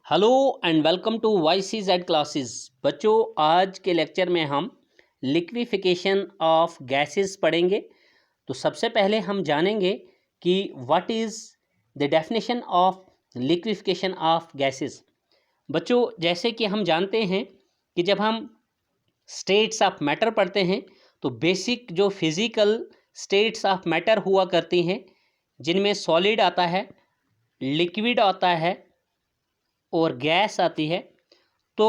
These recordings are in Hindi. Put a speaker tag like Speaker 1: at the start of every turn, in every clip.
Speaker 1: Hello and welcome to YCZ classes. बच्चों, आज के लेक्चर में हम लिक्विफिकेशन ऑफ गैसेस पढ़ेंगे। तो सबसे पहले हम जानेंगे कि what is the definition of liquefaction of gases. बच्चों, जैसे कि हम जानते हैं कि जब हम स्टेट्स ऑफ मैटर पढ़ते हैं तो बेसिक जो फिज़िकल स्टेट्स ऑफ मैटर हुआ करती हैं, जिनमें सॉलिड आता है, लिक्विड आता है और गैस आती है। तो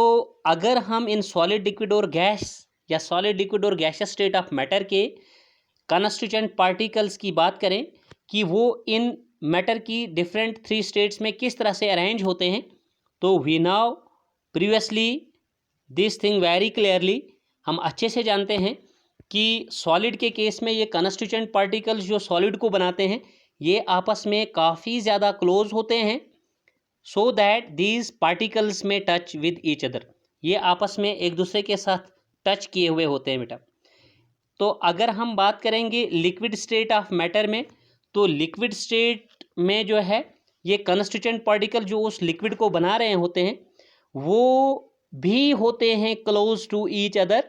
Speaker 1: अगर हम इन सॉलिड लिक्विड और गैस या सॉलिड लिक्विड और गैसियस स्टेट ऑफ मैटर के कॉन्स्टिट्यूएंट पार्टिकल्स की बात करें कि वो इन मैटर की डिफरेंट 3 स्टेट्स में किस तरह से अरेंज होते हैं, तो we now previously this thing very clearly. हम अच्छे से जानते हैं कि सॉलिड के केस में ये कॉन्स्टिट्यूएंट पार्टिकल्स जो सॉलिड को बनाते हैं, ये आपस में काफ़ी ज़्यादा क्लोज होते हैं, सो दैट दीज पार्टिकल्स में टच विद ईच अदर। ये आपस में एक दूसरे के साथ टच किए हुए होते हैं बेटा। तो अगर हम बात करेंगे लिक्विड स्टेट ऑफ मैटर में, तो लिक्विड स्टेट में जो है ये कॉन्स्टिट्यूएंट पार्टिकल जो उस लिक्विड को बना रहे होते हैं वो भी होते हैं close to each other,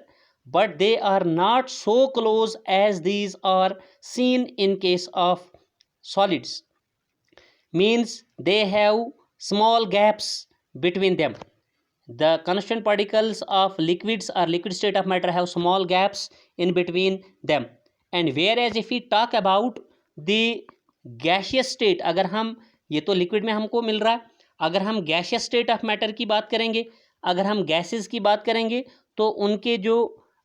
Speaker 1: but they are not so close as these are seen in case of solids. Means they have small gaps between them. The constant particles of liquids or liquid state of matter have small gaps in between them. And whereas if we talk about the gaseous state, अगर हम ये तो लिक्विड में हमको मिल रहा है, अगर हम गैसियस स्टेट ऑफ मैटर की बात करेंगे, अगर हम गैसेस की बात करेंगे, तो उनके जो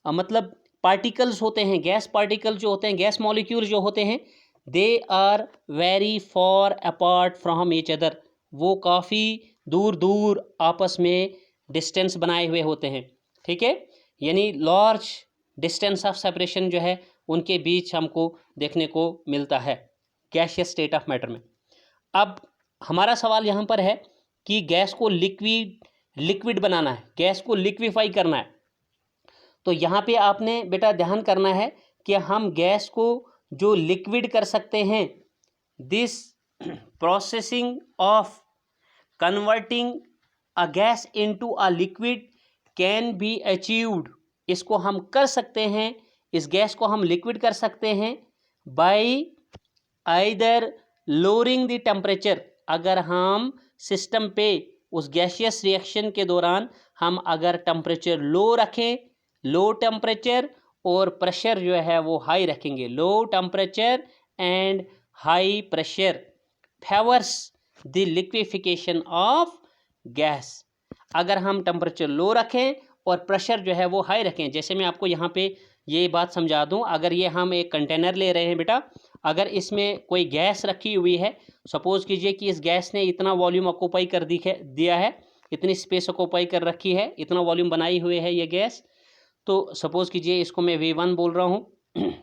Speaker 1: मतलब पार्टिकल्स होते हैं, गैस पार्टिकल जो होते हैं, गैस मॉलिक्यूल जो होते हैं, they are very far apart from each other. वो काफ़ी दूर दूर आपस में डिस्टेंस बनाए हुए होते हैं, ठीक है। यानी लार्ज डिस्टेंस ऑफ सेपरेशन जो है उनके बीच हमको देखने को मिलता है गैसियस स्टेट ऑफ मैटर में। अब हमारा सवाल यहाँ पर है कि गैस को लिक्विड बनाना है, गैस को लिक्विफाई करना है। तो यहाँ पे आपने बेटा ध्यान करना है कि हम गैस को जो लिक्विड कर सकते हैं, this processing of converting a gas into a liquid can be achieved. इसको हम कर सकते हैं, इस गैस को हम लिक्विड कर सकते हैं bye either lowering the temperature. अगर हम सिस्टम पे उस गैसियस रिएक्शन के दौरान हम अगर टेम्परेचर लो रखें, लो टेम्परेचर और प्रेशर जो है वो हाई रखेंगे, low temperature and high pressure favours the liquefaction of gas. अगर हम टेम्परेचर लो रखें और प्रेशर जो है वो हाई रखें, जैसे मैं आपको यहाँ पे ये बात समझा दूँ। अगर ये हम एक कंटेनर ले रहे हैं बेटा, अगर इसमें कोई गैस रखी हुई है, सपोज़ कीजिए कि इस गैस ने इतना वॉल्यूम ऑक्यूपाई कर दिया है, इतनी स्पेस ऑक्यूपाई कर रखी है, इतना वॉल्यूम बनाई हुई है ये गैस। तो सपोज़ कीजिए इसको मैं V1 बोल रहा हूँ,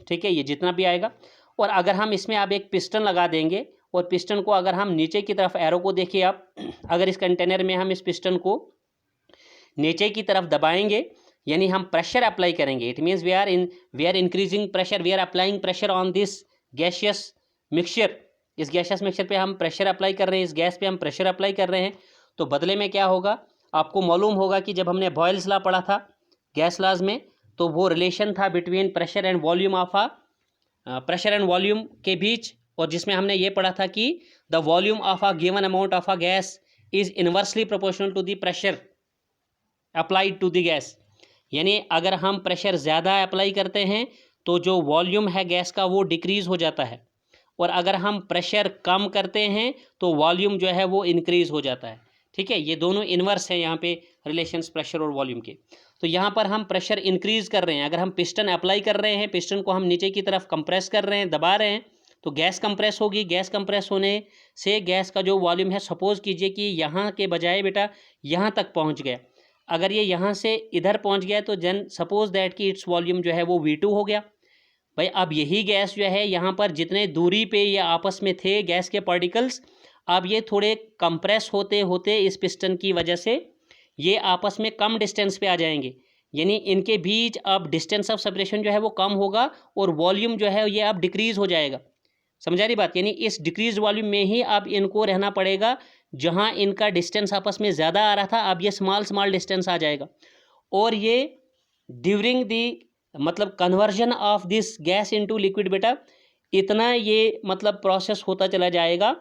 Speaker 1: ठीक है, ये जितना भी आएगा। और अगर हम इसमें अब एक पिस्टन लगा देंगे और पिस्टन को अगर हम नीचे की तरफ, एरो को देखिए आप, अगर इस कंटेनर में हम इस पिस्टन को नीचे की तरफ दबाएंगे, यानी हम प्रेशर अप्लाई करेंगे, it means we are increasing pressure, we are applying pressure on this gaseous mixture. इस गैसियस मिक्सचर पे हम प्रेशर अप्लाई कर रहे हैं, इस गैस पे हम प्रेशर अप्लाई कर रहे हैं। तो बदले में क्या होगा, आपको मालूम होगा कि जब हमने बॉयल्स लॉ पढ़ा था गैस लॉज में, तो वो रिलेशन था between pressure and volume of pressure and volume के बीच, और जिसमें हमने ये पढ़ा था कि the volume of a given amount of a gas is inversely proportional to the pressure applied to the gas. यानी अगर हम प्रेशर ज़्यादा अप्लाई करते हैं तो जो वॉल्यूम है गैस का वो डिक्रीज़ हो जाता है, और अगर हम प्रेशर कम करते हैं तो वॉल्यूम जो है वो इंक्रीज़ हो जाता है, ठीक है। ये दोनों इन्वर्स हैं यहाँ पे रिलेशंस प्रेशर और वॉल्यूम के। तो यहाँ पर हम प्रेशर इंक्रीज़ कर रहे हैं, अगर हम पिस्टन अप्लाई कर रहे हैं, पिस्टन को हम नीचे की तरफ कंप्रेस कर रहे हैं, दबा रहे हैं, तो गैस कंप्रेस होगी। गैस कंप्रेस होने से गैस का जो वॉल्यूम है, सपोज़ कीजिए कि यहाँ के बजाय बेटा यहाँ तक पहुँच गया, अगर ये यहाँ से इधर पहुँच गया तो देन सपोज दैट कि इट्स वॉल्यूम जो है वो V2 हो गया। भाई अब यही गैस जो है यहाँ पर जितने दूरी पे ये आपस में थे गैस के पार्टिकल्स, अब ये थोड़े कंप्रेस होते होते इस पिस्टन की वजह से ये आपस में कम डिस्टेंस पे आ जाएंगे, यानी इनके बीच अब डिस्टेंस ऑफ सेपरेशन जो है वो कम होगा और वॉल्यूम जो है ये अब डिक्रीज़ हो जाएगा। समझा रही बात? यानी इस डिक्रीज वॉल्यूम में ही अब इनको रहना पड़ेगा, जहां इनका डिस्टेंस आपस में ज़्यादा आ रहा था अब ये स्मॉल स्मॉल डिस्टेंस आ जाएगा। और ये ड्यूरिंग दी मतलब conversion of this gas into liquid बेटा, इतना ये मतलब प्रोसेस होता चला जाएगा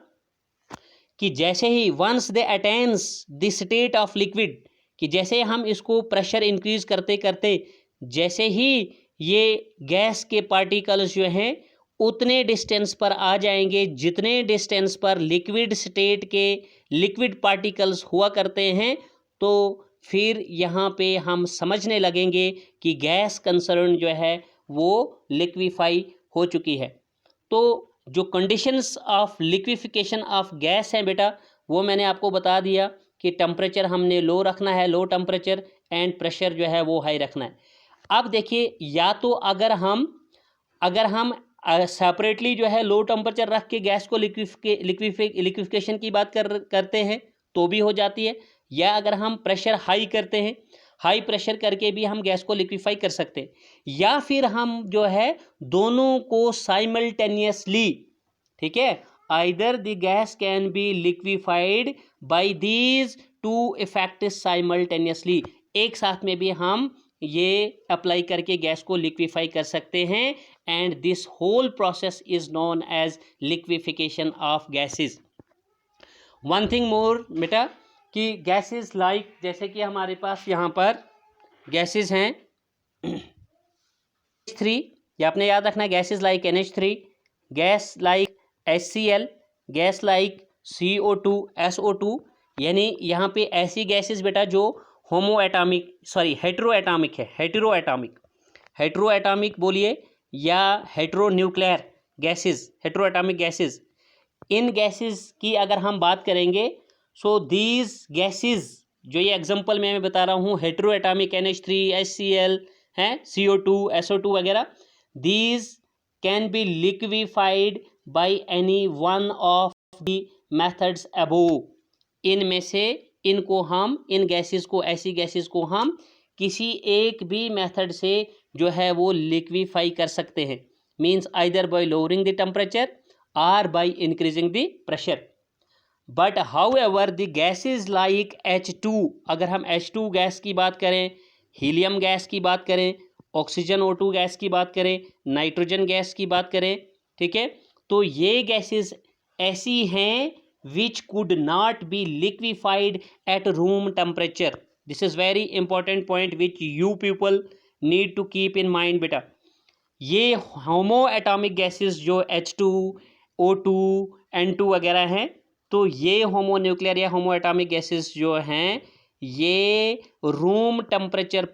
Speaker 1: कि जैसे ही once they attains the state of liquid, कि जैसे हम इसको प्रेशर इंक्रीज करते करते जैसे ही ये गैस के पार्टिकल्स जो हैं उतने डिस्टेंस पर आ जाएंगे जितने डिस्टेंस पर लिक्विड स्टेट के लिक्विड पार्टिकल्स हुआ करते हैं, तो फिर यहाँ पे हम समझने लगेंगे कि गैस कंसर्न जो है वो लिक्विफाई हो चुकी है। तो जो conditions of liquefaction of gas हैं बेटा, वो मैंने आपको बता दिया कि टेम्परेचर हमने लो रखना है, लो टेम्परेचर, एंड प्रेशर जो है वो हाई रखना है। अब देखिए, या तो अगर हम सेपरेटली जो है लो टेम्परेचर रख के गैस को लिक्विफिकेशन की बात करते हैं तो भी हो जाती है, या अगर हम प्रेशर हाई करते हैं, हाई प्रेशर करके भी हम गैस को लिक्विफाई कर सकते हैं, या फिर हम जो है दोनों को साइमल्टेनियसली, ठीक है, either the gas can be liquefied by these two effects simultaneously, एक साथ में भी हम ये अप्लाई करके गैस को लिक्विफाई कर सकते हैं, and this whole process is known as liquefaction of gases. One thing more बेटा, कि गैसेस लाइक, जैसे कि हमारे पास यहाँ पर गैसेस हैं H3, ये आपने याद रखना, gases like NH3, gas like HCl, gas like CO2, SO2, यानी यहाँ पे ऐसी गैसेस बेटा जो हेटेरोएटॉमिक है, हेटेरोएटॉमिक बोलिए या हेटेरोन्यूक्लियर गैसेस, हेटेरोएटॉमिक गैसेस। इन गैसेस की अगर हम बात करेंगे, सो दीज गैसेस जो ये एग्जांपल मैं बता रहा हूँ, हेटेरोएटॉमिक NH3, HCl हैं, CO2, SO2 वगैरह, these can be liquefied by any one of the methods above. इनमें से इन गैसेस को, ऐसी गैसेस को हम किसी एक भी मेथड से जो है वो लिक्विफाई कर सकते हैं, means either by lowering the temperature और by increasing the pressure. But however the gases like H2, अगर हम H2 गैस की बात करें, हीलियम गैस की बात करें, ऑक्सीजन O2 गैस की बात करें, नाइट्रोजन गैस की बात करें, ठीक है, तो ये गैसेस ऐसी हैं which could not be liquefied at room temperature. This is very important point which you people need to keep in mind बेटा। ये होमो एटॉमिक गैसेस जो H2, O2, N2 वगैरह हैं, तो ये होमो न्यूक्लियर या होमो एटॉमिक गैसेस जो हैं ये रूम टेम्परेचर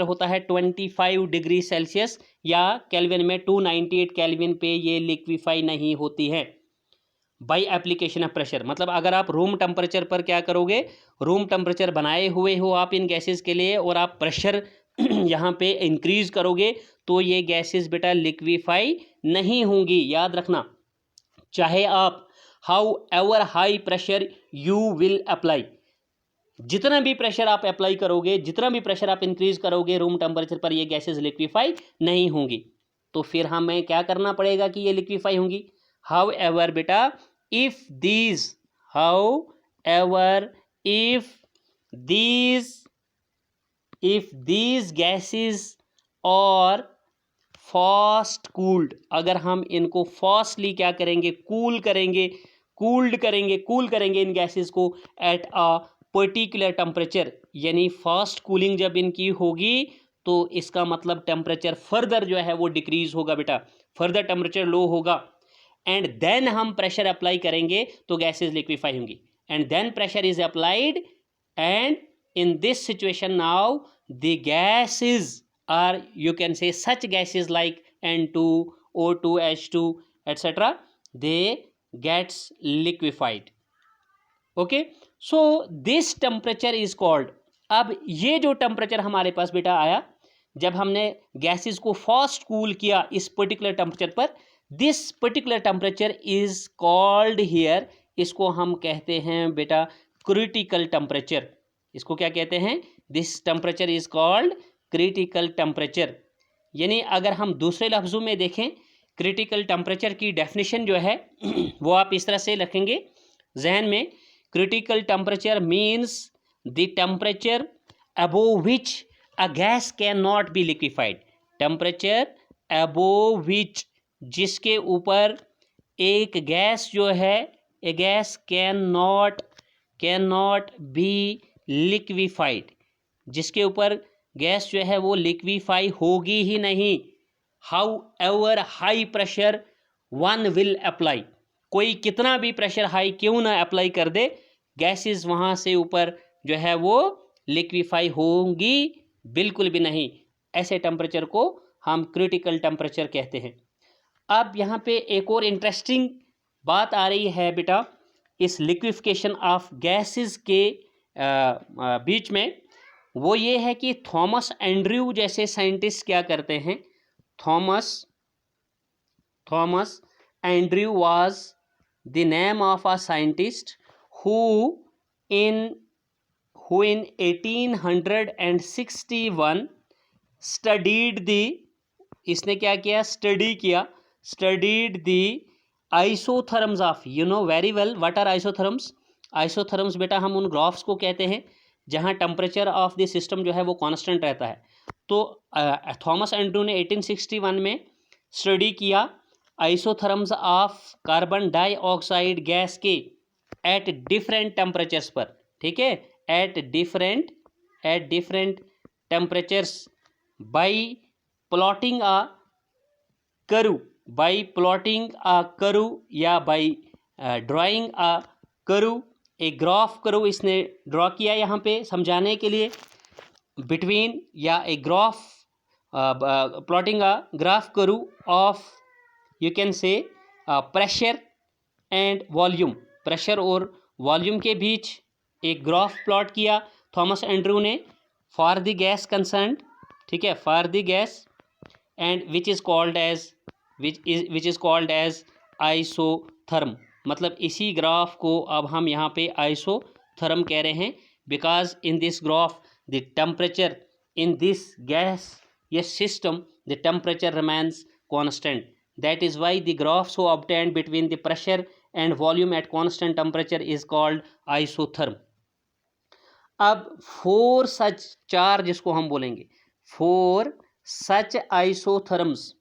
Speaker 1: होता है 25 डिग्री सेल्सियस या केल्विन में 298 केल्विन पे ये लिक्विफाई नहीं होती है बाई एप्लीकेशन ऑफ प्रेशर। मतलब अगर आप रूम टेम्परेचर पर क्या करोगे, रूम टेम्परेचर बनाए हुए हो आप इन गैसेस के लिए, और आप प्रेशर यहाँ पे इंक्रीज करोगे तो ये गैसेस बेटा लिक्विफाई नहीं होंगी, याद रखना। चाहे आप how ever high pressure you will apply, जितना भी प्रेशर आप अप्लाई करोगे, जितना भी प्रेशर आप इंक्रीज करोगे रूम टेम्परेचर पर, ये गैसेस लिक्विफाई नहीं होंगी। तो फिर हमें क्या करना पड़ेगा कि ये लिक्विफाई होंगी। However बेटा, if these gases are fast cooled, अगर हम इनको फास्टली क्या करेंगे, कूल करेंगे इन गैसेस को एट अ पर्टिकुलर टेम्परेचर, यानी फास्ट कूलिंग जब इनकी होगी तो इसका मतलब टेम्परेचर फर्दर जो है वो डिक्रीज होगा बेटा, फर्दर टेम्परेचर लो होगा, एंड देन हम प्रेशर अप्लाई करेंगे तो गैसेस लिक्विफाई होंगी, and then pressure is applied, and in this situation now the gases are, you can say such gases like N2, O2, H2 etc. they gets liquefied. Okay, so this temperature is called, अब ये जो टेम्परेचर हमारे पास बेटा आया जब हमने गैसेस को फास्ट कूल किया इस पर्टिकुलर टेम्परेचर पर, this particular temperature is called here, इसको हम कहते हैं बेटा क्रिटिकल टेम्परेचर। इसको क्या कहते हैं, this temperature is called critical temperature. यानी अगर हम दूसरे लफ्जों में देखें क्रिटिकल टेम्परेचर की डेफिनेशन जो है वो आप इस तरह से रखेंगे जहन में। Critical temperature means the temperature above which a gas can not be liquefied. Temperature above which, जिसके ऊपर एक गैस जो है, a gas can not be liquefied, जिसके ऊपर गैस जो है वो लिक्विफाई होगी ही नहीं। How ever high pressure one will apply, कोई कितना भी प्रेशर हाई क्यों ना अप्लाई कर दे, गैसेस वहाँ से ऊपर जो है वो लिक्विफाई होंगी बिल्कुल भी नहीं। ऐसे टेम्परेचर को हम क्रिटिकल टेम्परेचर कहते हैं। अब यहाँ पे एक और इंटरेस्टिंग बात आ रही है बेटा इस लिक्विफिकेशन ऑफ गैसेस के बीच में, वो ये है कि थॉमस एंड्रयू जैसे साइंटिस्ट क्या करते हैं। Thomas Andrew was the name of a scientist who in 1861 studied the, इसने क्या किया, studied the isotherms of, you know very well what are isotherms. Isotherms बेटा हम उन ग्राफ्स को कहते हैं जहां टेम्परेचर ऑफ द सिस्टम जो है वो कांस्टेंट रहता है। तो थॉमस एंड्रयू ने 1861 में स्टडी किया isotherms of carbon dioxide gas के एट डिफरेंट टेम्परेचर्स पर, ठीक है, at different temperatures by plotting a curve या बाई ड्राइंग अ कर्व, एक ग्राफ कर्व इसने ड्रॉ किया यहाँ पे समझाने के लिए, बिटवीन या a graph plotting a graph curve of you can से प्रेशर एंड वॉल्यूम, प्रेशर और वॉल्यूम के बीच एक ग्राफ प्लॉट किया थॉमस एंड्रयू ने फॉर द गैस कंसर्न, ठीक है, for the gas and which is called as isotherm. मतलब इसी ग्राफ को अब हम यहाँ पे आइसोथर्म कह रहे हैं, because in this graph the temperature in this gas ये system the temperature remains constant. That is why the graph so obtained between the pressure and volume at constant temperature is called isotherm. अब फोर सच, चार जिसको हम बोलेंगे फोर सच आइसोथर्म्स,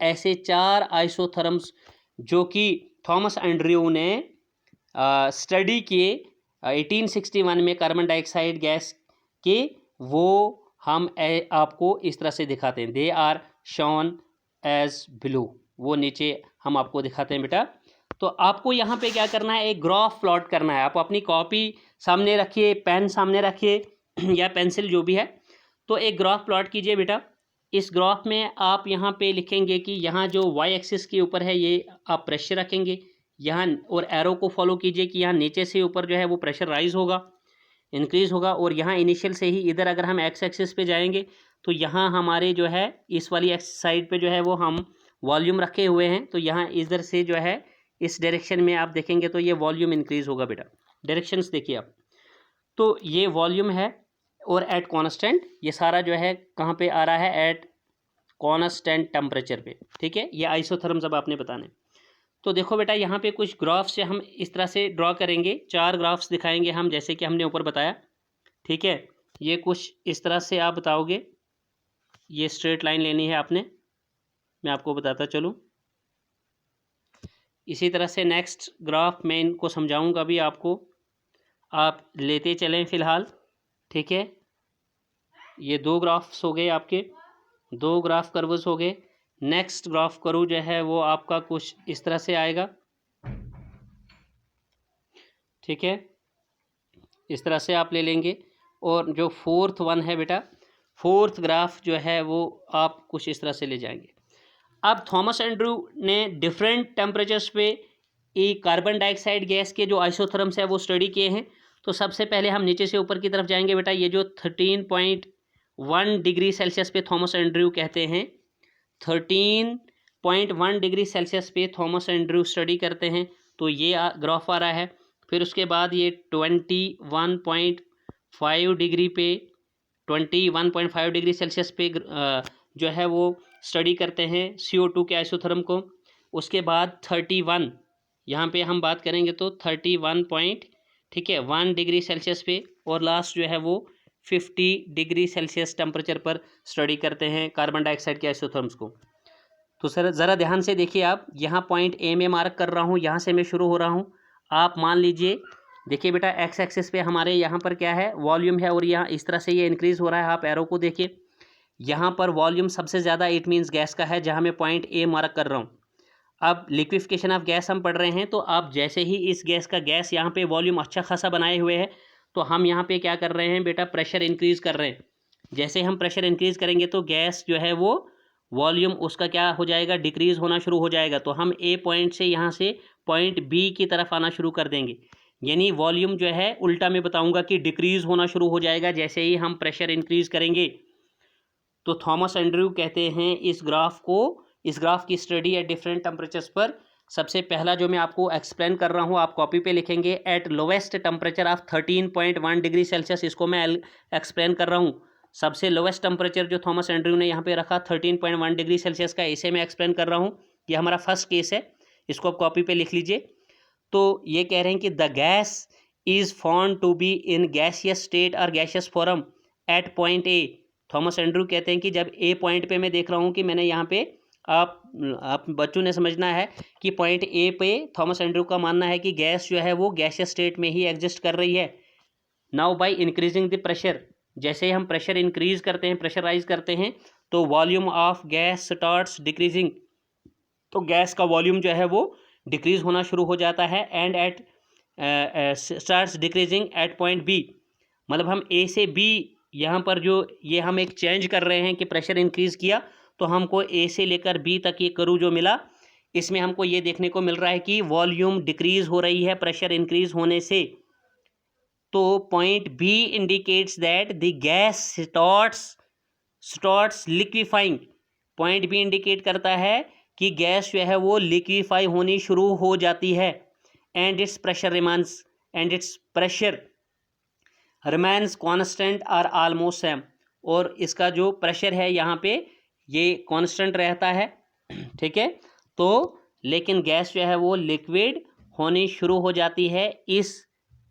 Speaker 1: ऐसे चार आइसोथर्म्स जो कि थॉमस एंड्रयू ने स्टडी किए 1861 में कार्बन डाइऑक्साइड गैस के, वो हम आपको इस तरह से दिखाते हैं। They are shown as below, वो नीचे हम आपको दिखाते हैं बेटा। तो आपको यहाँ पे क्या करना है, एक ग्राफ प्लॉट करना है। आप अपनी कॉपी सामने रखिए, पेन सामने रखिए या पेंसिल जो भी है, तो एक ग्राफ प्लॉट कीजिए बेटा। इस ग्राफ में आप यहाँ पे लिखेंगे कि यहाँ जो वाई एक्सिस के ऊपर है ये आप प्रेशर रखेंगे यहाँ, और एरो को फॉलो कीजिए कि यहाँ नीचे से ऊपर जो है वो प्रेशर राइज होगा, इंक्रीज़ होगा, और यहाँ इनिशियल से ही इधर अगर हम एक्स एक्सिस पे जाएंगे तो यहाँ हमारे जो है इस वाली एक्स साइड पे जो है वो हम वॉल्यूम रखे हुए हैं, तो यहाँ इधर से जो है इस डायरेक्शन में आप देखेंगे तो ये वॉल्यूम इंक्रीज़ होगा बेटा। डायरेक्शंस देखिए आप, तो ये वॉल्यूम है और एट कॉन्स्टेंट, ये सारा जो है कहाँ पे आ रहा है, एट कॉन्स्टेंट टेम्परेचर पे, ठीक है। ये आइसोथर्म्स अब आपने बताने। तो देखो बेटा यहाँ पे कुछ ग्राफ्स से हम इस तरह से ड्रॉ करेंगे, चार ग्राफ्स दिखाएंगे हम जैसे कि हमने ऊपर बताया, ठीक है। ये कुछ इस तरह से आप बताओगे, ये स्ट्रेट लाइन लेनी है आपने, मैं आपको बताता चलूँ। इसी तरह से नेक्स्ट ग्राफ मैं इनको समझाऊंगा भी आपको, आप लेते चलें फ़िलहाल, ठीक है। ये दो ग्राफ्स हो गए आपके, दो ग्राफ कर्व्स हो गए। नेक्स्ट ग्राफ कर्व जो है वो आपका कुछ इस तरह से आएगा, ठीक है, इस तरह से आप ले लेंगे। और जो फोर्थ वन है बेटा, फोर्थ ग्राफ जो है वो आप कुछ इस तरह से ले जाएंगे। अब थॉमस एंड्रयू ने डिफरेंट टेम्परेचर्स पे एक कार्बन डाइऑक्साइड गैस के जो आइसोथर्म्स है वो स्टडी किए हैं। तो सबसे पहले हम नीचे से ऊपर की तरफ जाएंगे बेटा। ये जो 13.1 डिग्री सेल्सियस पे थॉमस एंड्रयू कहते हैं, 13.1 डिग्री सेल्सियस पे थॉमस एंड्रयू स्टडी करते हैं, तो ये ग्राफ आ रहा है। फिर उसके बाद ये 21.5 डिग्री पे, 21.5 डिग्री सेल्सियस पे जो है वो स्टडी करते हैं CO2 के आइसोथर्म को। उसके बाद 31 यहाँ पे हम बात करेंगे तो 31 पॉइंट, ठीक है, 1 डिग्री सेल्सियस पे, और लास्ट जो है वो 50 डिग्री सेल्सियस टेम्परेचर पर स्टडी करते हैं कार्बन डाइऑक्साइड के आइसोथर्म्स को। तो सर ज़रा ध्यान से देखिए, आप यहाँ पॉइंट ए में मार्क कर रहा हूँ, यहाँ से मैं शुरू हो रहा हूँ। आप मान लीजिए, देखिए बेटा, एक्स एक्सिस पे हमारे यहाँ पर क्या है, वॉल्यूम है, और यहाँ इस तरह से ये इंक्रीज़ हो रहा है। आप एरो को देखिए, यहाँ पर वॉल्यूम सबसे ज़्यादा इट मीन्स गैस का है, जहाँ मैं पॉइंट ए मार्क कर रहा हूँ। अब लिक्विफिकेशन ऑफ गैस हम पढ़ रहे हैं, तो आप जैसे ही इस गैस का गैस यहाँ पे वॉल्यूम अच्छा खासा बनाए हुए है, तो हम यहाँ पे क्या कर रहे हैं बेटा, प्रेशर इंक्रीज़ कर रहे हैं। जैसे हम प्रेशर इंक्रीज़ करेंगे तो गैस जो है वो वॉल्यूम उसका क्या हो जाएगा, डिक्रीज़ होना शुरू हो जाएगा। तो हम ए पॉइंट से यहाँ से पॉइंट बी की तरफ आना शुरू कर देंगे, यानी वॉल्यूम जो है उल्टा मैं बताऊँगा कि डिक्रीज़ होना शुरू हो जाएगा जैसे ही हम प्रेशर इंक्रीज़ करेंगे। तो थॉमस एंड्रयू कहते हैं इस ग्राफ की स्टडी एट डिफरेंट टेम्परेचर्स पर। सबसे पहला जो मैं आपको एक्सप्लेन कर रहा हूँ, आप कॉपी पे लिखेंगे, at lowest temperature of 13.1 degree Celsius, इसको मैं एक्सप्लेन कर रहा हूँ। सबसे लोवेस्ट टेम्परेचर जो थॉमस एंड्रयू ने यहाँ पे रखा 13.1 डिग्री सेल्सियस का, इसे मैं एक्सप्लेन कर रहा हूँ। ये हमारा फर्स्ट केस है, इसको आप कॉपी पे लिख लीजिए। तो ये कह रहे हैं कि the gas is found to be in gaseous state और gaseous form at point A. Thomas Andrew कहते हैं कि जब ए पॉइंट पे मैं देख रहा हूँ कि मैंने यहाँ पे, आप बच्चों ने समझना है कि पॉइंट ए पे थॉमस एंड्रयू का मानना है कि गैस जो है वो गैसियस स्टेट में ही एग्जिस्ट कर रही है। Now bye increasing the pressure, जैसे ही हम प्रेशर इंक्रीज करते हैं, प्रेशराइज करते हैं, तो volume of gas starts decreasing, तो गैस का वॉल्यूम जो है वो डिक्रीज होना शुरू हो जाता है। And at starts decreasing at point B, मतलब हम ए से बी, यहाँ पर जो ये हम एक चेंज कर रहे हैं कि प्रेशर इंक्रीज किया, तो हमको ए से लेकर बी तक ये कर्व जो मिला, इसमें हमको ये देखने को मिल रहा है कि वॉल्यूम डिक्रीज हो रही है प्रेशर इंक्रीज होने से। तो point B indicates that the gas starts liquefying, point B indicate करता है कि गैस जो है वो लिक्विफाई होनी शुरू हो जाती है। And it's pressure remains constant और ऑलमोस्ट सेम, और इसका जो प्रेशर है यहाँ पे ये कांस्टेंट रहता है, ठीक है। तो लेकिन गैस जो है वो लिक्विड होनी शुरू हो जाती है, इस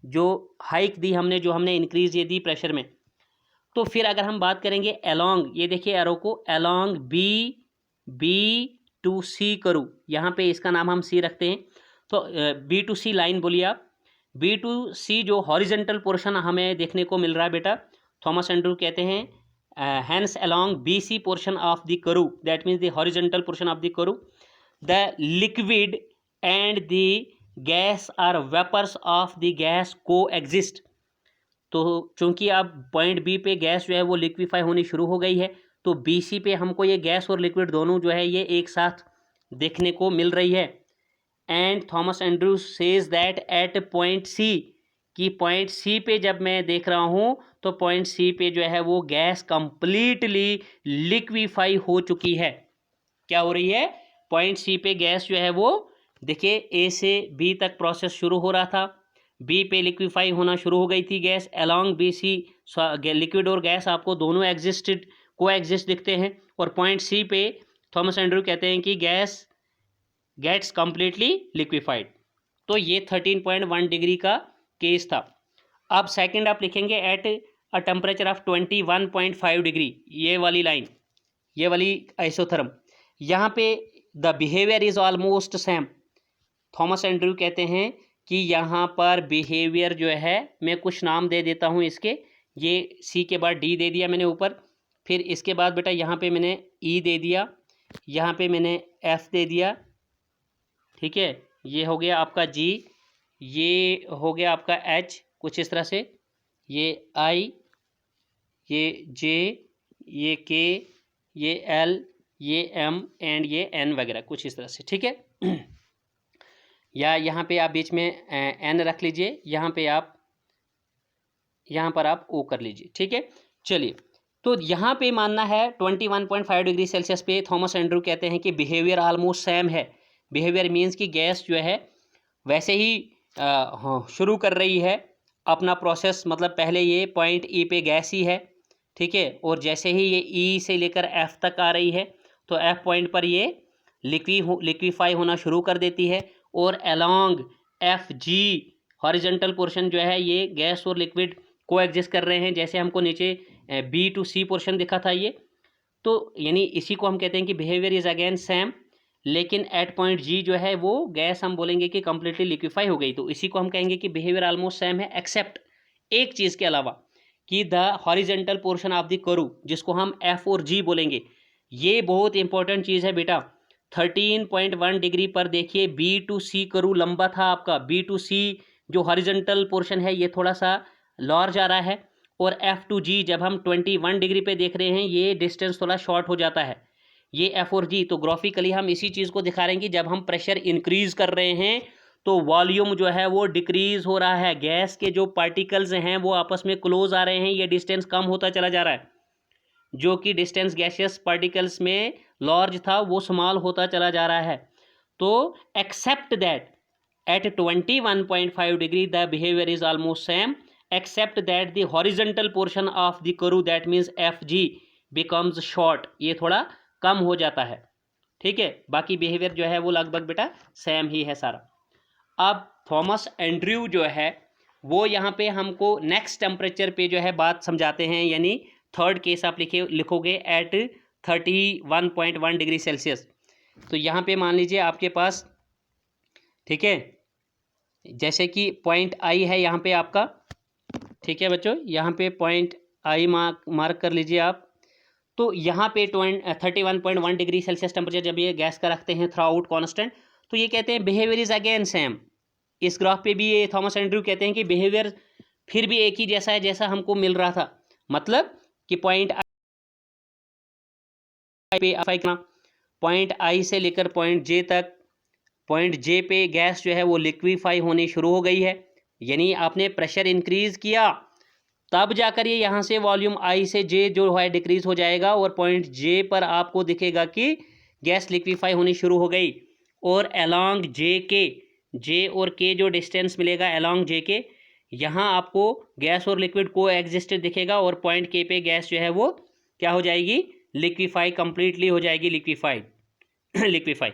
Speaker 1: जो हाइक दी हमने, जो हमने इंक्रीज ये दी प्रेशर में। तो फिर अगर हम बात करेंगे अलोंग, ये देखिए एरो को, अलोंग बी टू सी करूँ, यहाँ पे इसका नाम हम सी रखते हैं। तो बी टू सी लाइन बोलिए आप, बी टू सी जो हॉरिजेंटल पोर्शन हमें देखने को मिल रहा है बेटा, थॉमस एंड्रयू कहते हैं hence along B C portion of the curve, that means the horizontal portion of the curve, the liquid and the gas are vapours of the gas coexist. तो चूंकि अब पॉइंट बी पे गैस जो है वो लिक्विफाई होनी शुरू हो गई है, तो बी सी पे हमको ये गैस और लिक्विड दोनों जो है ये एक साथ देखने को मिल रही है। And Thomas Andrew says that at point C, कि पॉइंट सी पे जब मैं देख रहा हूँ तो पॉइंट सी पे जो है वो गैस कंप्लीटली लिक्विफाई हो चुकी है। क्या हो रही है, पॉइंट सी पे गैस जो है वो, देखिए ए से बी तक प्रोसेस शुरू हो रहा था, बी पे लिक्विफाई होना शुरू हो गई थी gas, along B C liquid और गैस आपको दोनों को एग्जिस्ट दिखते हैं, और पॉइंट सी पे थॉमस एंड्रयू कहते हैं कि गैस गेट्स कंप्लीटली लिक्विफाइड। तो ये 13.1 डिग्री का केस था। अब सेकंड आप लिखेंगे at a temperature of 21.5 degree, ये वाली लाइन, ये वाली आइसोथर्म, यहाँ पे the behaviour is almost same. Thomas Andrew कहते हैं कि यहाँ पर बिहेवियर जो है, मैं कुछ नाम दे देता हूँ इसके, ये सी के बाद डी दे दिया मैंने ऊपर, फिर इसके बाद बेटा यहाँ पे मैंने ई दे दिया, यहाँ पे मैंने एफ दे दिया, ठीक है, ये हो गया आपका जी, ये हो गया आपका एच, कुछ इस तरह से, ये आई, ये जे, ये के, ये एल, ये एम एंड ये एन वगैरह, कुछ इस तरह से, ठीक है। या यहाँ पे आप बीच में एन रख लीजिए, यहाँ पर आप ओ कर लीजिए, ठीक है। चलिए, तो यहाँ पे मानना है 21.5 डिग्री सेल्सियस पे थॉमस एंड्रयू कहते हैं कि बिहेवियर ऑलमोस्ट सेम है। बिहेवियर मीन्स कि गैस जो है वैसे ही शुरू कर रही है अपना प्रोसेस, मतलब पहले ये पॉइंट ई पे गैस ही है, ठीक है, और जैसे ही ये ई से लेकर एफ तक आ रही है, तो एफ पॉइंट पर ये लिक्विफाई होना शुरू कर देती है, और along F G horizontal portion जो है ये गैस और लिक्विड को एग्जिस्ट कर रहे हैं, जैसे हमको नीचे बी टू सी पोर्शन दिखा था ये। तो यानी इसी को हम कहते हैं कि बिहेवियर इज अगेन सेम, लेकिन एट पॉइंट जी जो है वो गैस हम बोलेंगे कि कंप्लीटली लिक्विफाई हो गई, तो इसी को हम कहेंगे कि बिहेवियर ऑलमोस्ट सेम है, एक्सेप्ट एक चीज़ के अलावा कि the horizontal portion of the करू, जिसको हम एफ और जी बोलेंगे, ये बहुत इंपॉर्टेंट चीज़ है बेटा। 13.1 डिग्री पर देखिए बी टू सी करू लंबा था आपका, बी टू सी जो हॉरिजॉन्टल पोर्शन है ये थोड़ा सा लार्ज आ रहा है, और एफ टू जी जब हम 21 डिग्री पे देख रहे हैं ये डिस्टेंस थोड़ा शॉर्ट हो जाता है, ये एफ और जी। तो ग्राफिकली हम इसी चीज़ को दिखा रहे हैं कि जब हम प्रेशर इंक्रीज कर रहे हैं तो वॉल्यूम जो है वो डिक्रीज हो रहा है, गैस के जो पार्टिकल्स हैं वो आपस में क्लोज आ रहे हैं, ये डिस्टेंस कम होता चला जा रहा है, जो कि डिस्टेंस गैसियस पार्टिकल्स में लार्ज था वो स्मॉल होता चला जा रहा है। तो except that at 21.5 degree the behaviour is almost same, except that the horizontal portion of the curve that means F G becomes short, ये थोड़ा कम हो जाता है, ठीक है। बाकी बिहेवियर जो है वो लगभग बेटा सेम ही है सारा। अब थॉमस एंड्रयू जो है वो यहाँ पे हमको नेक्स्ट टेम्परेचर पे जो है बात समझाते हैं, यानी थर्ड केस आप लिखोगे एट 31.1 डिग्री सेल्सियस। तो यहाँ पे मान लीजिए आपके पास, ठीक है, जैसे कि पॉइंट आई है यहाँ पे आपका, ठीक है बच्चों, यहाँ पे पॉइंट आई मार्क कर लीजिए आप। तो यहाँ पे 31.1 डिग्री सेल्सियस टेम्परेचर जब ये गैस का रखते हैं थ्रू आउट कॉन्स्टेंट, तो ये कहते हैं बिहेवियर इज अगेन सेम। इस ग्राफ पे भी ये थॉमस एंड्रयू कहते हैं कि बिहेवियर फिर भी एक ही जैसा है जैसा हमको मिल रहा था, मतलब कि पॉइंट आई से लेकर पॉइंट जे तक, पॉइंट जे पे गैस जो है वो लिक्विफाई होनी शुरू हो गई है, यानी आपने प्रेशर इंक्रीज किया तब जाकर ये यहाँ से वॉल्यूम आई से जे जो है डिक्रीज हो जाएगा, और पॉइंट जे पर आपको दिखेगा कि गैस लिक्विफाई होनी शुरू हो गई, और अलोंग जे के, जे और के जो डिस्टेंस मिलेगा अलोंग जे के, यहाँ आपको गैस और लिक्विड को एग्जिस्टेड दिखेगा, और पॉइंट के पे गैस जो है वो क्या हो जाएगी, लिक्विफाई कंप्लीटली हो जाएगी, लिक्विफाई।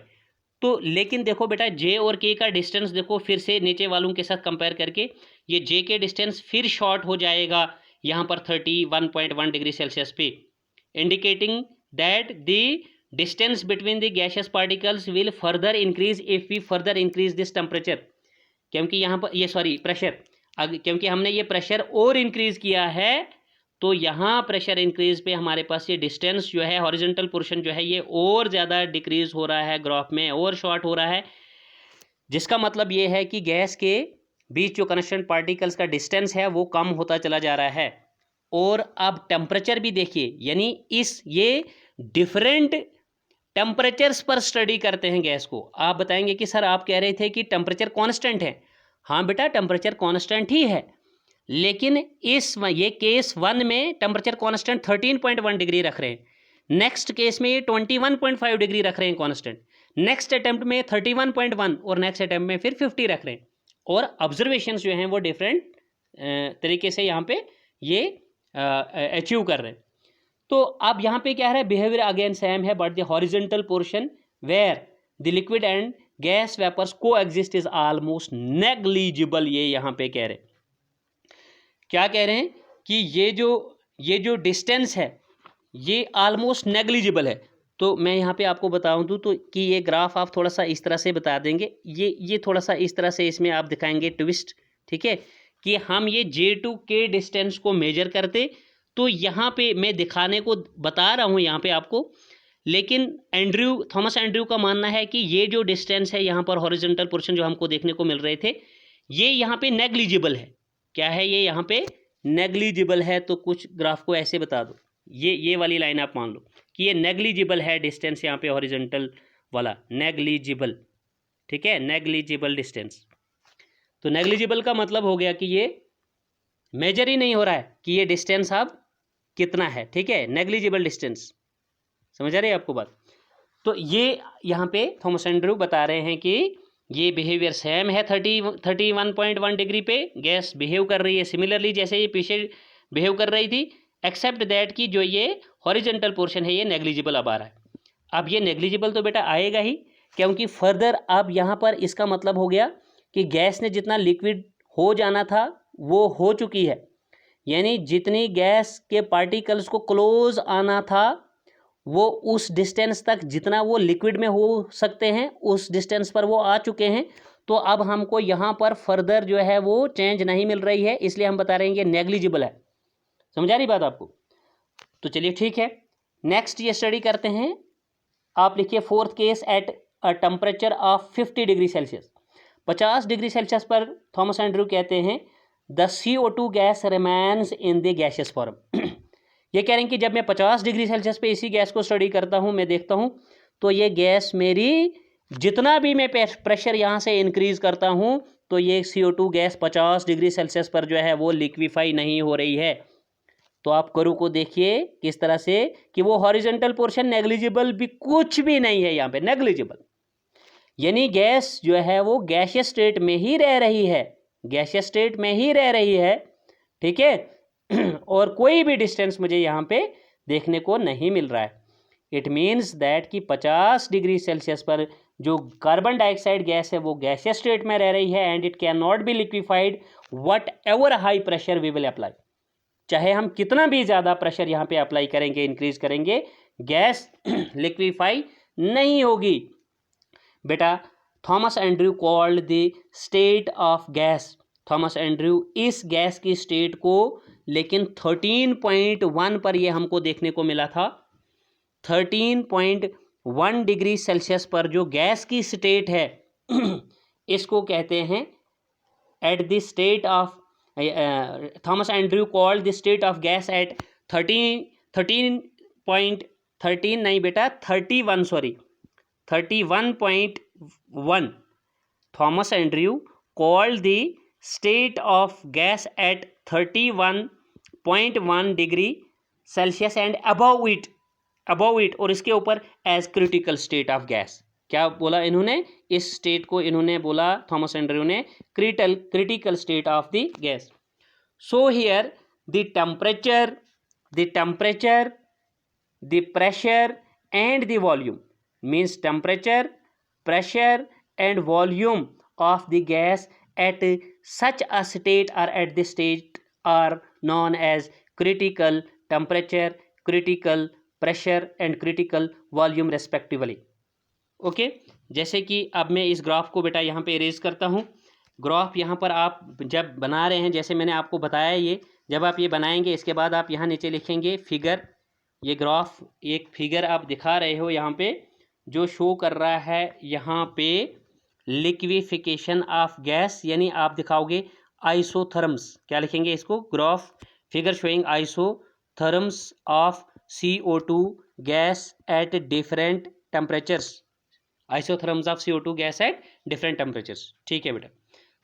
Speaker 1: तो लेकिन देखो बेटा जे और के का डिस्टेंस देखो फिर से नीचे वालों के साथ कंपेयर करके, ये जे के डिस्टेंस फिर शॉर्ट हो जाएगा यहाँ पर 31.1 डिग्री सेल्सियस पे, indicating that the distance between the gaseous particles will further increase if we further increase this temperature, क्योंकि यहाँ पर ये प्रेशर, क्योंकि हमने ये प्रेशर और इंक्रीज किया है, तो यहाँ प्रेशर इंक्रीज पे हमारे पास ये डिस्टेंस जो है हॉरिजॉन्टल पोर्शन जो है ये और ज़्यादा डिक्रीज हो रहा है, ग्राफ में और शॉर्ट हो रहा है, जिसका मतलब ये है कि गैस के बीच जो कनेक्शन पार्टिकल्स का डिस्टेंस है वो कम होता चला जा रहा है। और अब टेम्परेचर भी देखिए, यानी ये डिफरेंट टेम्परेचर्स पर स्टडी करते हैं गैस को। आप बताएंगे कि सर आप कह रहे थे कि टेम्परेचर कांस्टेंट है, हाँ बेटा टेम्परेचर कांस्टेंट ही है, लेकिन ये केस 1 में टेम्परेचर कांस्टेंट 13.1 डिग्री रख रहे हैं, नेक्स्ट केस में ये 21.5 डिग्री रख रहे हैं कांस्टेंट, नेक्स्ट अटेम्प्ट में 31.1 और नेक्स्ट अटेम्प्ट में फिर 50 रख रहे हैं, और ऑब्जर्वेशंस जो हैं वो डिफरेंट तरीके से यहाँ पे ये अचीव कर रहे हैं। तो अब यहाँ पे क्या है, बिहेवियर अगेन सेम है, but the horizontal portion where the liquid and gas vapours coexist is almost negligible. ये यहाँ पे कह रहे हैं, क्या कह रहे हैं कि ये जो डिस्टेंस है ये ऑलमोस्ट नेग्लिजिबल है। तो मैं यहाँ पे आपको बताऊँ दूँ तो कि ये ग्राफ आप थोड़ा सा इस तरह से बता देंगे, ये थोड़ा सा इस तरह से इसमें आप दिखाएंगे ट्विस्ट, ठीक है, कि हम ये J2 के डिस्टेंस को मेजर करते, तो यहाँ पे मैं दिखाने को बता रहा हूँ यहाँ पे आपको, लेकिन थॉमस एंड्रयू का मानना है कि ये जो डिस्टेंस है यहाँ पर हॉरिजॉन्टल पोर्शन जो हमको देखने को मिल रहे थे ये यहाँ पे नेग्लिजिबल है। क्या है ये यहाँ पे नेग्लिजिबल है, तो कुछ ग्राफ को ऐसे बता दो, ये वाली लाइन आप मान लो कि ये नेग्लिजिबल है डिस्टेंस यहाँ पे हॉरिजॉन्टल वाला, नेग्लिजिबल, ठीक है, नेग्लिजिबल डिस्टेंस। तो नेग्लिजिबल का मतलब हो गया कि ये मेजर ही नहीं हो रहा है कि ये डिस्टेंस अब कितना है, ठीक है, नेग्लिजिबल डिस्टेंस। समझ आ रही है आपको बात? तो ये यहाँ पे थॉमस एंड्रयू बता रहे हैं कि ये बिहेवियर सेम है, 31.1 डिग्री पे गैस बिहेव कर रही है सिमिलरली जैसे ये पीछे बिहेव कर रही थी, एक्सेप्ट दैट कि जो ये हॉरिजॉन्टल पोर्शन है ये नेग्लिजिबल अब आ रहा है। अब ये नेग्लिजिबल तो बेटा आएगा ही, क्योंकि फर्दर अब यहाँ पर इसका मतलब हो गया कि गैस ने जितना लिक्विड हो जाना था वो हो चुकी है, यानी जितनी गैस के पार्टिकल्स को क्लोज आना था वो उस डिस्टेंस तक जितना वो लिक्विड में हो सकते हैं उस डिस्टेंस पर वो आ चुके हैं। तो अब हमको यहाँ पर फर्दर जो है वो चेंज नहीं मिल रही है, इसलिए हम बता रहे हैं ये नेग्लिजिबल है। समझा रही बात आपको? तो चलिए ठीक है, नेक्स्ट ये स्टडी करते हैं। आप लिखिए fourth case at a temperature of 50 degree Celsius. 50 degree Celsius पर थॉमस एंड्रयू कहते हैं the CO2 gas remains in the gaseous form. ये कह रहे हैं कि जब मैं 50 डिग्री सेल्सियस पे इसी गैस को स्टडी करता हूँ, मैं देखता हूँ तो ये गैस मेरी जितना भी मैं प्रेशर यहाँ से इंक्रीज करता हूँ तो ये CO2 गैस 50 डिग्री सेल्सियस पर जो है वो लिक्विफाई नहीं हो रही है। तो आप करू को देखिए किस तरह से कि वो हॉरिजॉन्टल पोर्शन नेग्लिजिबल भी कुछ भी नहीं है यहाँ पे, नेग्लिजिबल, यानी गैस जो है वो गैसियस स्टेट में ही रह रही है, गैसियस स्टेट में ही रह रही है, ठीक है। और कोई भी डिस्टेंस मुझे यहाँ पे देखने को नहीं मिल रहा है। इट मीन्स दैट कि 50 डिग्री सेल्सियस पर जो कार्बन डाइऑक्साइड गैस है वो गैसियस स्टेट में रह रही है and it can not be liquefied whatever high pressure we will apply. चाहे हम कितना भी ज़्यादा प्रेशर यहाँ पे अप्लाई करेंगे, इंक्रीज करेंगे, गैस लिक्विफाई नहीं होगी। बेटा Thomas Andrew called the state of gas, Thomas Andrew इस गैस की स्टेट को लेकिन 13.1 पर ये हमको देखने को मिला था। 13.1 डिग्री सेल्सियस पर जो गैस की स्टेट है इसको कहते हैं at the state of Thomas Andrew called the state of gas at 13 नहीं बेटा 31 sorry 31.1। Thomas Andrew called the state of gas at 31.1 degree Celsius and above it और इसके ऊपर as critical state of gas. क्या बोला इन्होंने? इस स्टेट को इन्होंने बोला थॉमस एंड्रयू ने critical state of the gas. So here the temperature, the pressure and the volume means temperature, pressure and volume of the gas at such a state or at this state are known as critical temperature, critical pressure and critical volume respectively. Okay, जैसे कि अब मैं इस ग्राफ को बेटा यहाँ पे इरेज करता हूँ। ग्राफ यहाँ पर आप जब बना रहे हैं, जैसे मैंने आपको बताया, ये जब आप ये बनाएंगे इसके बाद आप यहाँ नीचे लिखेंगे फिगर। ये ग्राफ एक फिगर आप दिखा रहे हो यहाँ पे जो शो कर रहा है यहाँ पे लिक्विफिकेशन ऑफ गैस, यानी आप दिखाओगे आइसोथर्म्स। क्या लिखेंगे इसको? Graph figure showing isotherms of CO2 gas at different temperatures, isotherms of CO2 gas at different temperatures. ठीक है बेटा,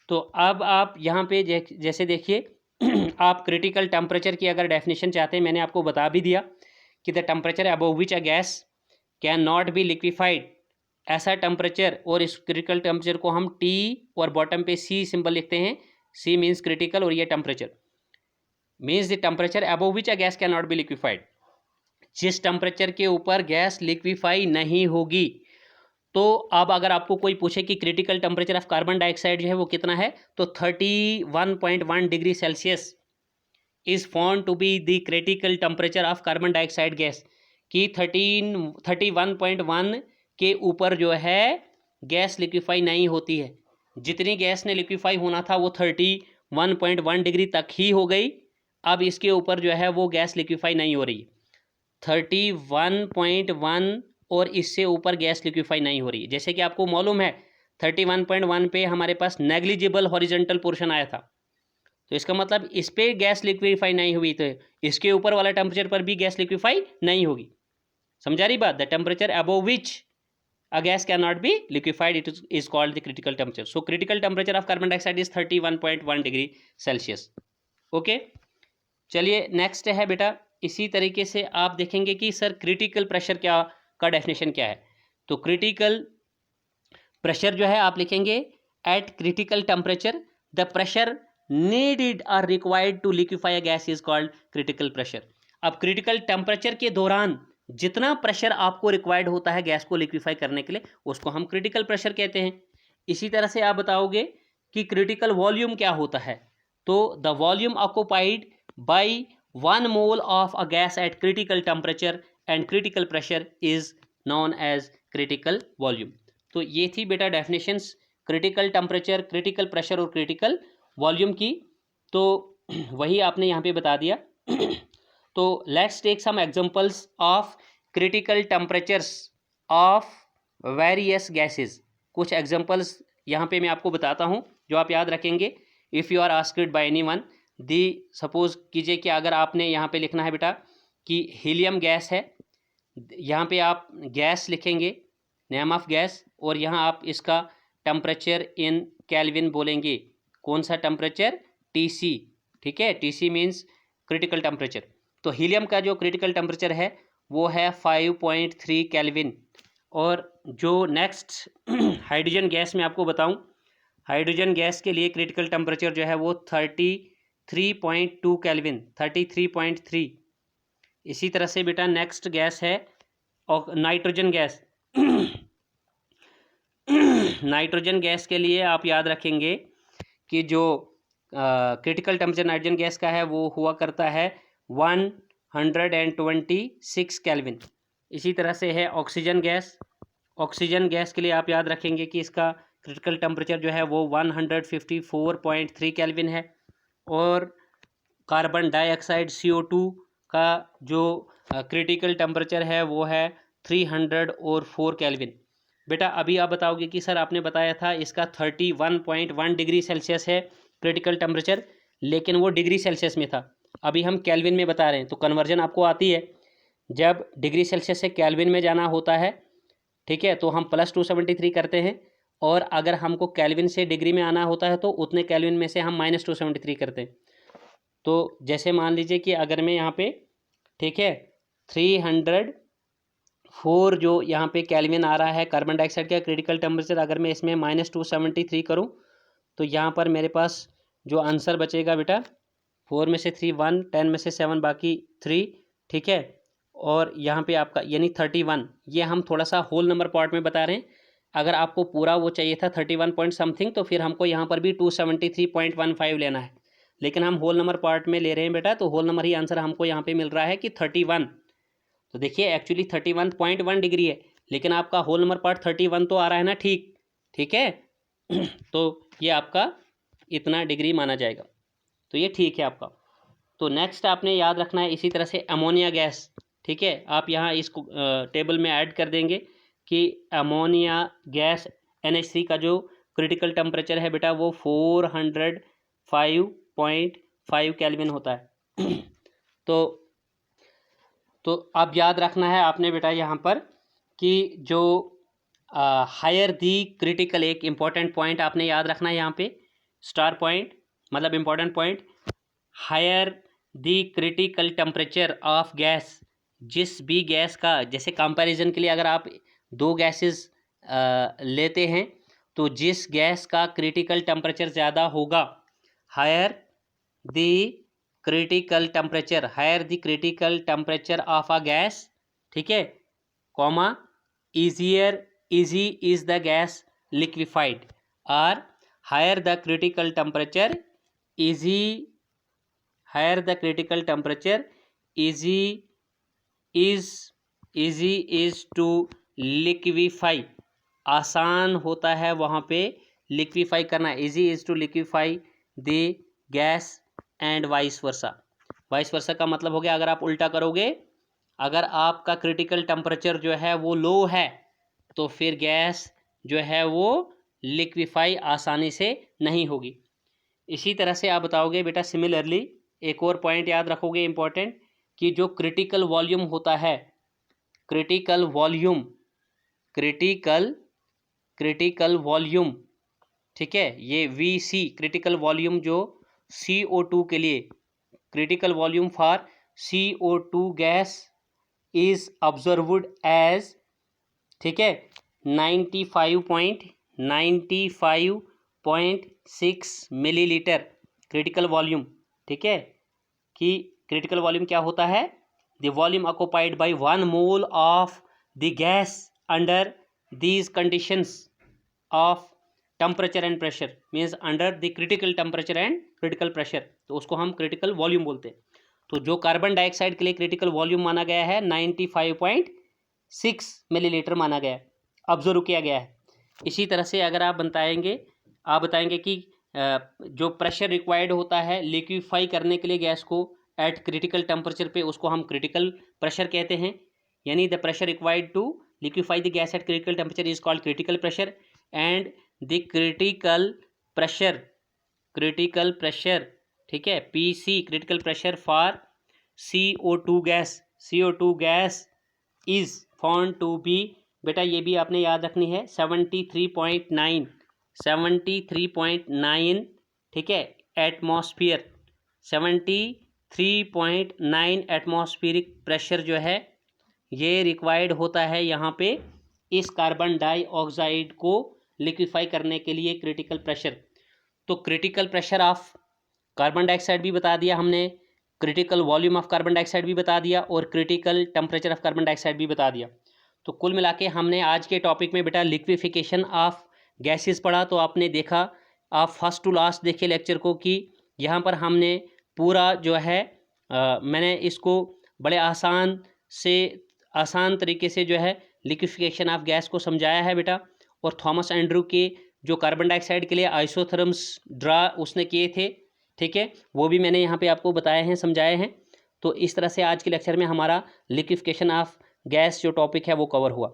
Speaker 1: तो अब आप यहाँ पे जैसे देखिए आप क्रिटिकल टेम्परेचर की अगर डेफिनेशन चाहते हैं, मैंने आपको बता भी दिया कि the temperature above which a gas can not be liquefied, ऐसा टेम्परेचर, और इस क्रिटिकल टेम्परेचर को हम T और बॉटम पे C सिंबल लिखते हैं। C मीन्स क्रिटिकल और ये temperature means the temperature above which a gas can not be liquefied, जिस टेम्परेचर के ऊपर गैस लिक्विफाई नहीं होगी। तो अब अगर आपको कोई पूछे कि critical temperature of carbon dioxide जो है वो कितना है, तो 31.1 degree Celsius is found to be the critical temperature of carbon dioxide gas, कि 31.1 के ऊपर जो है गैस लिक्विफाई नहीं होती है। जितनी गैस ने लिक्विफाई होना था वो 31.1 डिग्री तक ही हो गई, अब इसके ऊपर जो है वो गैस लिक्विफाई नहीं हो रही। 31.1 और इससे ऊपर गैस लिक्विफाई नहीं हो रही। जैसे कि आपको मालूम है 31.1 पे हमारे पास नेग्लिजिबल हॉरिजॉन्टल पोर्शन आया था, तो इसका मतलब इस पे गैस लिक्विफाई नहीं हुई, तो इसके ऊपर वाला टेम्परेचर पर भी गैस लिक्विफाई नहीं होगी। समझा रही बात? The temperature above which a gas cannot be liquefied, it is called the critical temperature. So critical temperature of carbon dioxide is 31.1 degree Celsius. Okay, चलिए नेक्स्ट है बेटा, इसी तरीके से आप देखेंगे कि सर क्रिटिकल प्रेशर क्या का डेफिनेशन क्या है। तो क्रिटिकल प्रेशर जो है आप लिखेंगे at critical temperature the pressure needed और required to liquefy a gas is called critical pressure. अब क्रिटिकल टेम्परेचर के दौरान जितना प्रेशर आपको रिक्वायर्ड होता है गैस को लिक्विफाई करने के लिए उसको हम क्रिटिकल प्रेशर कहते हैं। इसी तरह से आप बताओगे कि क्रिटिकल वॉल्यूम क्या होता है, तो the volume occupied by 1 mole of a gas at critical temperature and critical pressure is known as critical volume. तो ये थी बेटा definitions critical temperature, critical pressure और क्रिटिकल वॉल्यूम की, तो वही आपने यहाँ पे बता दिया। तो let's take some examples of critical temperatures of various gases. कुछ एग्जांपल्स यहाँ पे मैं आपको बताता हूँ जो आप याद रखेंगे। If you are asked by anyone, the suppose कीजिए कि अगर आपने यहाँ पे लिखना है बेटा कि हीलियम गैस है, यहाँ पे आप गैस लिखेंगे, नेम ऑफ गैस, और यहाँ आप इसका टेम्परेचर इन केल्विन बोलेंगे। कौन सा टेम्परेचर? टीसी, ठीक है, टीसी मीन्स क्रिटिकल टेम्परेचर। तो हीलियम का जो क्रिटिकल टेम्परेचर है वो है 5.3 केल्विन। और जो नेक्स्ट हाइड्रोजन गैस में आपको बताऊं, हाइड्रोजन गैस के लिए क्रिटिकल टेम्परेचर जो है वो 33.2 केल्विन, 33.3। इसी तरह से बेटा नेक्स्ट गैस है और नाइट्रोजन गैस। नाइट्रोजन गैस के लिए आप याद रखेंगे कि जो क्रिटिकल टेम्परेचर नाइट्रोजन गैस का है वो हुआ करता है 126 केल्विन। इसी तरह से है ऑक्सीजन गैस। ऑक्सीजन गैस के लिए आप याद रखेंगे कि इसका क्रिटिकल टेम्परेचर जो है वो 154.3 केल्विन है। और कार्बन डाइऑक्साइड CO2 का जो क्रिटिकल टेम्परेचर है वो है 304 केल्विन। बेटा अभी आप बताओगे कि सर आपने बताया था इसका 31.1 डिग्री सेल्सियस है क्रिटिकल टेम्परेचर, लेकिन वो डिग्री सेल्सियस में था, अभी हम केल्विन में बता रहे हैं। तो कन्वर्जन आपको आती है, जब डिग्री सेल्सियस से केल्विन में जाना होता है, ठीक है, तो हम +273 करते हैं, और अगर हमको केल्विन से डिग्री में आना होता है तो उतने केल्विन में से हम -273 करते हैं। तो जैसे मान लीजिए कि अगर मैं यहाँ पे, ठीक है, 304 जो यहाँ पे केल्विन आ रहा है कार्बन डाइऑक्साइड का क्रिटिकल टेम्परेचर, अगर मैं इसमें -273 करूँ तो यहाँ पर मेरे पास जो आंसर बचेगा बेटा 4 में से 3 1, 10 में से 7 बाकी 3, ठीक है, और यहाँ पे आपका यानी 31। ये हम थोड़ा सा होल नंबर पार्ट में बता रहे हैं। अगर आपको पूरा वो चाहिए था 31 पॉइंट समथिंग, तो फिर हमको यहाँ पर भी 273.15 लेना है, लेकिन हम होल नंबर पार्ट में ले रहे हैं बेटा, तो होल नंबर ही आंसर हमको यहाँ पे मिल रहा है कि 31। तो देखिए एक्चुअली 31.1 डिग्री है, लेकिन आपका होल नंबर पार्ट 31 तो आ रहा है ना, ठीक, ठीक है। तो ये आपका इतना डिग्री माना जाएगा, तो ये ठीक है आपका। तो नेक्स्ट आपने याद रखना है इसी तरह से अमोनिया गैस, ठीक है, आप यहाँ इसको टेबल में ऐड कर देंगे कि अमोनिया गैस NH3 का जो क्रिटिकल टेम्परेचर है बेटा वो 405.5 केल्विन होता है। तो अब याद रखना है आपने बेटा यहाँ पर कि जो हायर दी क्रिटिकल, एक इम्पॉर्टेंट पॉइंट आपने याद रखना है यहाँ पे, स्टार पॉइंट मतलब important point, higher the critical temperature of gas, जिस भी गैस का, जैसे कंपैरिजन के लिए अगर आप दो गैसेस लेते हैं तो जिस गैस का क्रिटिकल टेम्परेचर ज़्यादा होगा, higher the critical temperature, higher the critical temperature of a gas, ठीक है, comma, easy is the gas liquefied, और higher the critical temperature easy is to liquefy, आसान होता है वहाँ पे लिक्विफाई करना, easy is to liquefy the gas and vice versa. Vice versa का मतलब हो गया, अगर आप उल्टा करोगे, अगर आपका क्रिटिकल टेम्परेचर जो है वो लो है तो फिर गैस जो है वो लिक्विफाई आसानी से नहीं होगी। इसी तरह से आप बताओगे बेटा सिमिलरली, एक और पॉइंट याद रखोगे इम्पॉर्टेंट, कि जो क्रिटिकल वॉल्यूम होता है, क्रिटिकल वॉल्यूम, ठीक है, ये VC क्रिटिकल वॉल्यूम जो CO2 के लिए, critical volume for CO2 gas is observed as, ठीक है, 95.6 मिलीलीटर क्रिटिकल वॉल्यूम, ठीक है, कि क्रिटिकल वॉल्यूम क्या होता है the volume occupied by 1 mole of the gas under these conditions of temperature and pressure, means under the critical temperature and critical pressure, तो उसको हम क्रिटिकल वॉल्यूम बोलते हैं। तो जो कार्बन डाइऑक्साइड के लिए क्रिटिकल वॉल्यूम माना गया है 95.6 मिलीलीटर माना गया है, ऑब्जर्व किया गया है। इसी तरह से अगर आप बताएंगे कि जो प्रेशर रिक्वायर्ड होता है लिक्विफाई करने के लिए गैस को एट क्रिटिकल टेम्परेचर पे, उसको हम क्रिटिकल प्रेशर कहते हैं। यानी the pressure required to liquefy the gas at critical temperature is called critical pressure, and the critical pressure, ठीक है, PC critical pressure for CO2 gas is found to be, बेटा ये भी आपने याद रखनी है, 73.9, ठीक है, एटमॉस्फेयर, 73.9 एटमॉस्फेरिक प्रेशर जो है ये रिक्वायर्ड होता है यहाँ पे इस कार्बन डाइऑक्साइड को लिक्विफाई करने के लिए क्रिटिकल प्रेशर। तो critical pressure of carbon dioxide भी बता दिया हमने, critical volume of carbon dioxide भी बता दिया, और critical temperature of carbon dioxide भी बता दिया। तो कुल मिला के हमने आज के टॉपिक में बेटा लिक्विफिकेशन ऑफ गैसेस पढ़ा। तो आपने देखा, आप फर्स्ट टू लास्ट देखिए लेक्चर को, कि यहाँ पर हमने पूरा जो है मैंने इसको बड़े आसान तरीके से जो है लिक्विफिकेशन ऑफ गैस को समझाया है बेटा। और थॉमस एंड्रू के जो कार्बन डाइऑक्साइड के लिए आइसोथर्म्स ड्रा उसने किए थे, ठीक है, वो भी मैंने यहाँ पे आपको बताए हैं, समझाए हैं। तो इस तरह से आज के लेक्चर में हमारा लिक्विफिकेशन ऑफ गैस जो टॉपिक है वो कवर हुआ।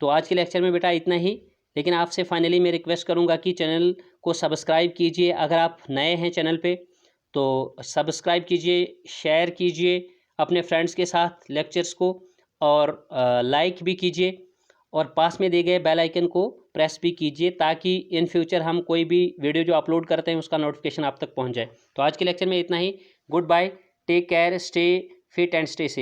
Speaker 1: तो आज के लेक्चर में बेटा इतना ही, लेकिन आपसे फाइनली मैं रिक्वेस्ट करूँगा कि चैनल को सब्सक्राइब कीजिए। अगर आप नए हैं चैनल पे तो सब्सक्राइब कीजिए, शेयर कीजिए अपने फ्रेंड्स के साथ लेक्चर्स को, और लाइक भी कीजिए, और पास में दिए गए बेल आइकन को प्रेस भी कीजिए, ताकि इन फ्यूचर हम कोई भी वीडियो जो अपलोड करते हैं उसका नोटिफिकेशन आप तक पहुंच जाए। तो आज के लेक्चर में इतना ही। Goodbye, take care, stay fit and stay safe.